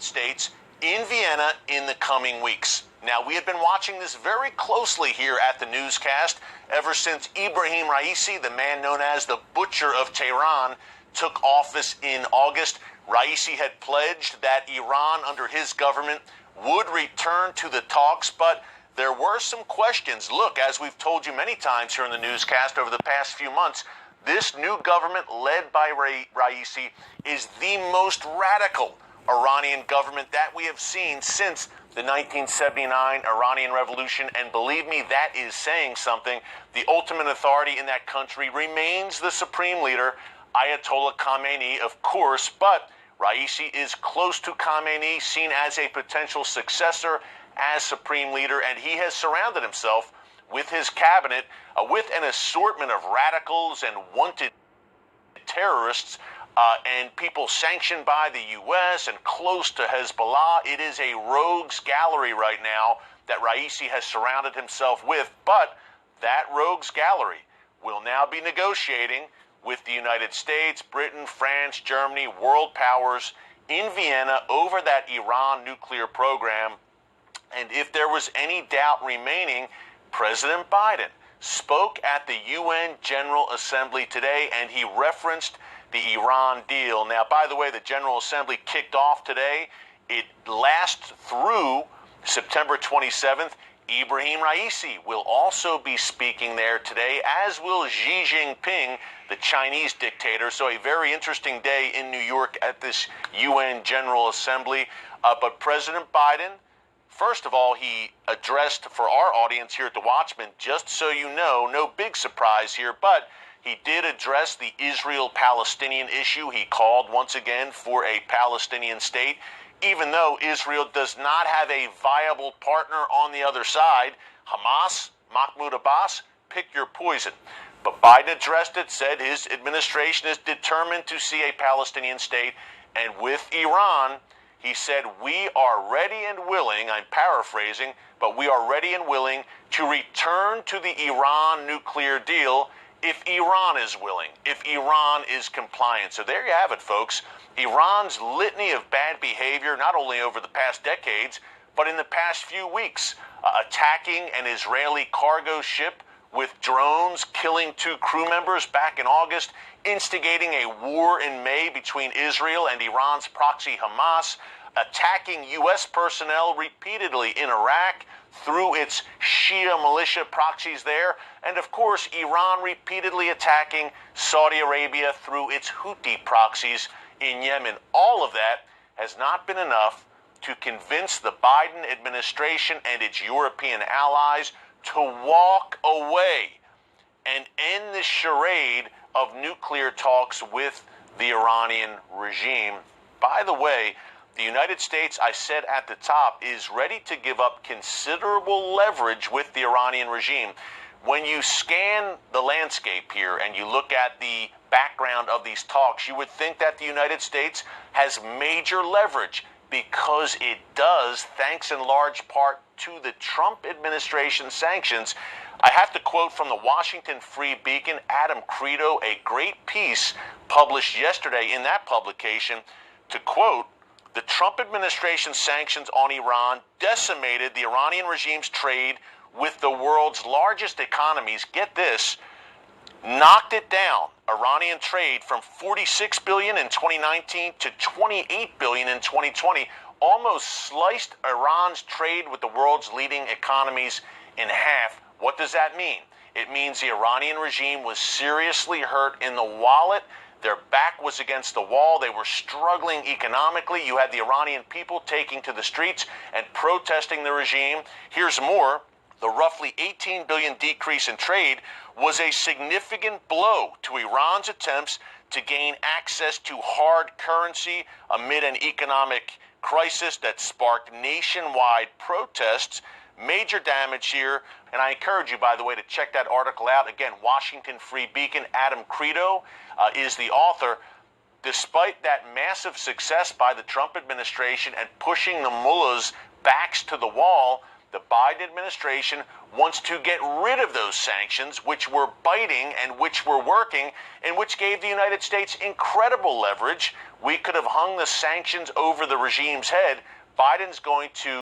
United States in Vienna in the coming weeks. Now, we have been watching this very closely here at the newscast ever since Ibrahim Raisi, the man known as the Butcher of Tehran, took office in August. Raisi had pledged that Iran, under his government, would return to the talks, but there were some questions. Look, as we've told you many times here in the newscast over the past few months, this new government led by Raisi is the most radical Iranian government that we have seen since the 1979 Iranian Revolution, and believe me, that is saying something. The ultimate authority in that country remains the supreme leader, Ayatollah Khamenei, of course, but Raisi is close to Khamenei, seen as a potential successor as supreme leader, and he has surrounded himself with his cabinet with an assortment of radicals and wanted terrorists and people sanctioned by the U.S. and close to Hezbollah. It is a rogues gallery right now that Raisi has surrounded himself with, but that rogues gallery will now be negotiating with the United States, Britain, France, Germany, world powers in Vienna over that Iran nuclear program. And if there was any doubt remaining, President Biden spoke at the UN General Assembly today, and he referenced the Iran deal. Now, by the way, the General Assembly kicked off today. It lasts through September 27th. Ibrahim Raisi will also be speaking there today, as will Xi Jinping, the Chinese dictator. So a very interesting day in New York at this UN General Assembly. But President Biden, first of all, he addressed, for our audience here at The Watchman, just so you know, no big surprise here, but he did address the Israel-Palestinian issue. He called once again for a Palestinian state, even though Israel does not have a viable partner on the other side. Hamas, Mahmoud Abbas, pick your poison. But Biden addressed it, said his administration is determined to see a Palestinian state, and with Iran, he said, we are ready and willing, I'm paraphrasing, but we are ready and willing to return to the Iran nuclear deal if Iran is willing, if Iran is compliant. So there you have it, folks. Iran's litany of bad behavior, not only over the past decades, but in the past few weeks, attacking an Israeli cargo ship with drones, killing 2 crew members back in August, instigating a war in May between Israel and Iran's proxy Hamas, attacking U.S. personnel repeatedly in Iraq through its Shia militia proxies there, and of course Iran repeatedly attacking Saudi Arabia through its Houthi proxies in Yemen. All of that has not been enough to convince the Biden administration and its European allies to walk away and end this charade of nuclear talks with the Iranian regime. By the way, the United States, I said at the top, is ready to give up considerable leverage with the Iranian regime. When you scan the landscape here and you look at the background of these talks, you would think that the United States has major leverage, because it does, thanks in large part to the Trump administration sanctions. I have to quote from the Washington Free Beacon, Adam Credo, a great piece published yesterday in that publication, to quote, the Trump administration sanctions on Iran decimated the Iranian regime's trade with the world's largest economies. Get this, knocked it down, Iranian trade, from $46 billion in 2019 to $28 billion in 2020, almost sliced Iran's trade with the world's leading economies in half. What does that mean? It means the Iranian regime was seriously hurt in the wallet. Their back was against the wall. They were struggling economically. You had the Iranian people taking to the streets and protesting the regime. Here's more. The roughly $18 billion decrease in trade was a significant blow to Iran's attempts to gain access to hard currency amid an economic crisis that sparked nationwide protests. Major damage here. And I encourage you, by the way, to check that article out. Again, Washington Free Beacon, Adam Credo is the author. Despite that massive success by the Trump administration and pushing the mullahs' backs to the wall, The Biden administration wants to get rid of those sanctions, which were biting and which were working, and which gave the United States incredible leverage. We could have hung the sanctions over the regime's head. Biden's going to